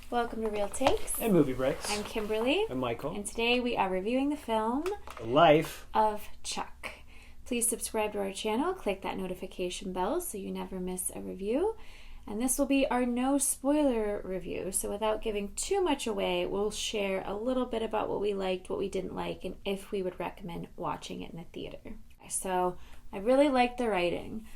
Welcome to Real Takes and Movie Breaks. I'm Kimberly. I'm Michael. And today we are reviewing the film The Life of Chuck. Please subscribe to our channel, click that notification bell so you never miss a review. And this will be our no spoiler review. So without giving too much away, we'll share a little bit about what we liked, what we didn't like, and if we would recommend watching it in the theater. So I really liked the writing.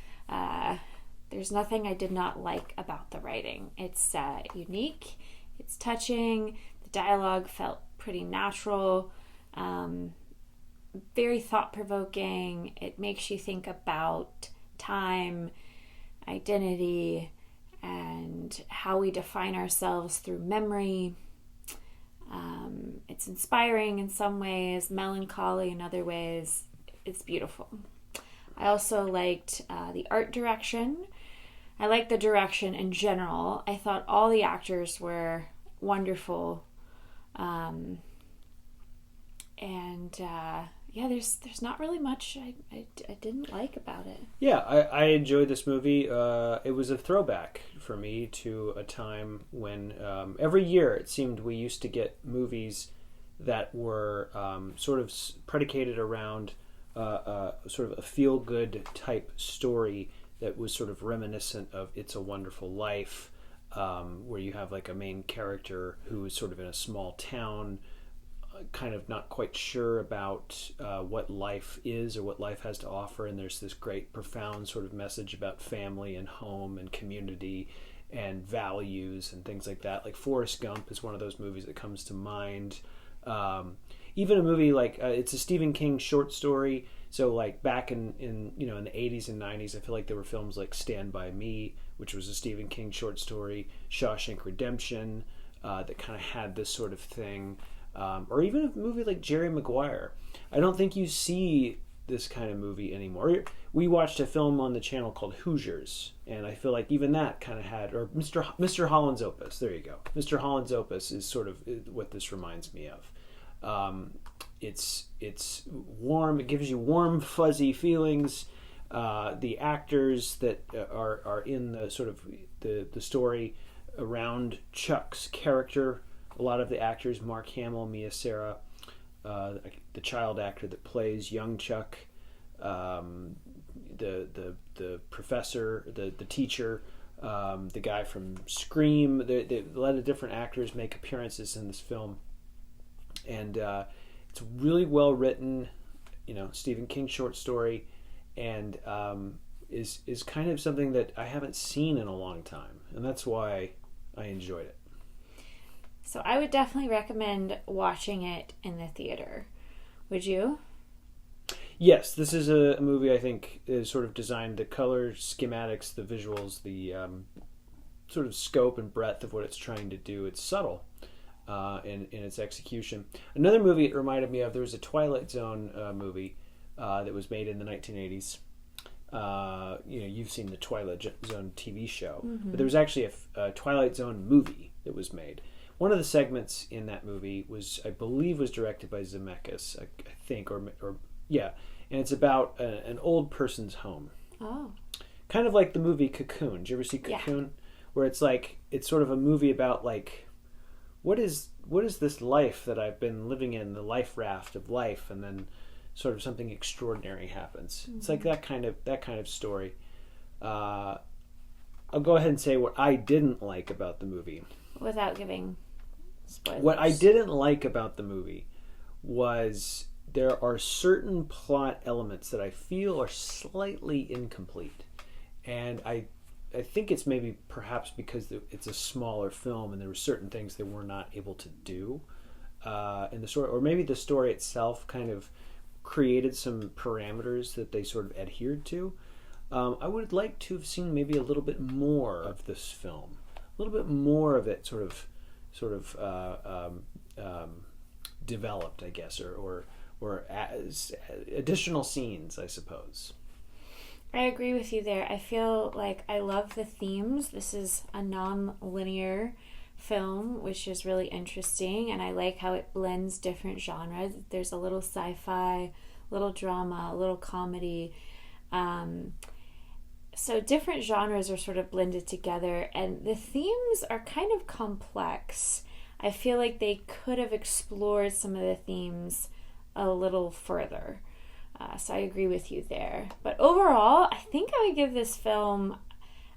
There's nothing I did not like about the writing. It's unique. It's touching. The dialogue felt pretty natural, very thought-provoking. It makes you think about time, identity, and how we define ourselves through memory. It's inspiring in some ways, melancholy in other ways. It's beautiful. I also liked the art direction. I liked the direction in general. I thought all the actors were wonderful. There's not really much I didn't like about it. Yeah, I enjoyed this movie. It was a throwback for me to a time when every year it seemed we used to get movies that were sort of predicated around sort of a feel-good type story that was sort of reminiscent of It's a Wonderful Life, where you have like a main character who is sort of in a small town, kind of not quite sure about what life is or what life has to offer, and there's this great profound sort of message about family and home and community and values and things like that. Like Forrest Gump is one of those movies that comes to mind. Even a movie like it's a Stephen King short story. So like back in the 80s and 90s, I feel like there were films like Stand By Me, which was a Stephen King short story, Shawshank Redemption, that kind of had this sort of thing, or even a movie like Jerry Maguire. I don't think you see this kind of movie anymore. We watched a film on the channel called Hoosiers, and I feel like even that kind of had, or Mr. Holland's Opus. There you go. Mr. Holland's Opus is sort of what this reminds me of. It's warm. It gives you warm, fuzzy feelings. The actors that are in the sort of the story around Chuck's character. A lot of the actors: Mark Hamill, Mia Sara, the child actor that plays young Chuck, the professor, the teacher, the guy from Scream. A lot of different actors make appearances in this film. And it's really well written, Stephen King short story, and is kind of something that I haven't seen in a long time, and that's why I enjoyed it. So I would definitely recommend watching it in the theater. Would you? Yes, this is a movie I think is sort of designed, the color schematics, the visuals, the sort of scope and breadth of what it's trying to do. It's subtle. In its execution. Another movie it reminded me of, there was a Twilight Zone movie that was made in the 1980s. You've seen the Twilight Zone TV show, but there was actually a Twilight Zone movie that was made. One of the segments in that movie I believe was directed by Zemeckis, I think, and it's about an old person's home. Oh. Kind of like the movie Cocoon. Did you ever see Cocoon? Yeah. Where it's sort of a movie about like, what is this life that I've been living in, the life raft of life, and then sort of something extraordinary happens. Mm-hmm. It's like that kind of story. I'll go ahead and say what I didn't like about the movie. Without giving spoilers. What I didn't like about the movie was there are certain plot elements that I feel are slightly incomplete. And I think it's maybe perhaps because it's a smaller film and there were certain things they were not able to do in the story, or maybe the story itself kind of created some parameters that they sort of adhered to. I would like to have seen maybe a little bit more of this film, a little bit more of it sort of developed, I guess, or as additional scenes, I suppose. I agree with you there. I feel like I love the themes. This is a non-linear film, which is really interesting, and I like how it blends different genres. There's a little sci-fi, a little drama, a little comedy. so different genres are sort of blended together, and the themes are kind of complex. I feel like they could have explored some of the themes a little further. So I agree with you there. But overall, I think I would give this film,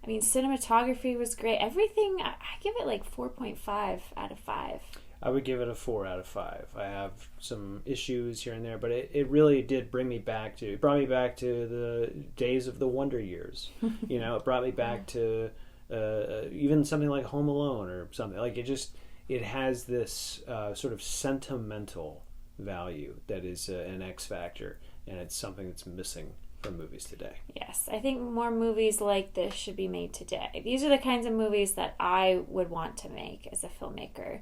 I mean, cinematography was great. Everything, I give it like 4.5 out of 5. I would give it a 4 out of 5. I have some issues here and there, but it really did bring me back to, it brought me back to the days of the Wonder Years. You know, it brought me back to even something like Home Alone or something. Like it has this sort of sentimental value that is an X factor, and it's something that's missing from movies today. Yes, I think more movies like this should be made today. These are the kinds of movies that I would want to make as a filmmaker.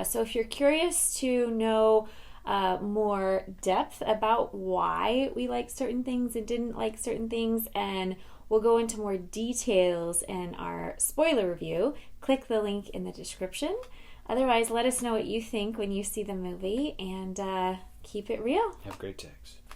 So if you're curious to know more depth about why we like certain things and didn't like certain things, and we'll go into more details in our spoiler review, click the link in the description. Otherwise, let us know what you think when you see the movie, and keep it real. Have great takes.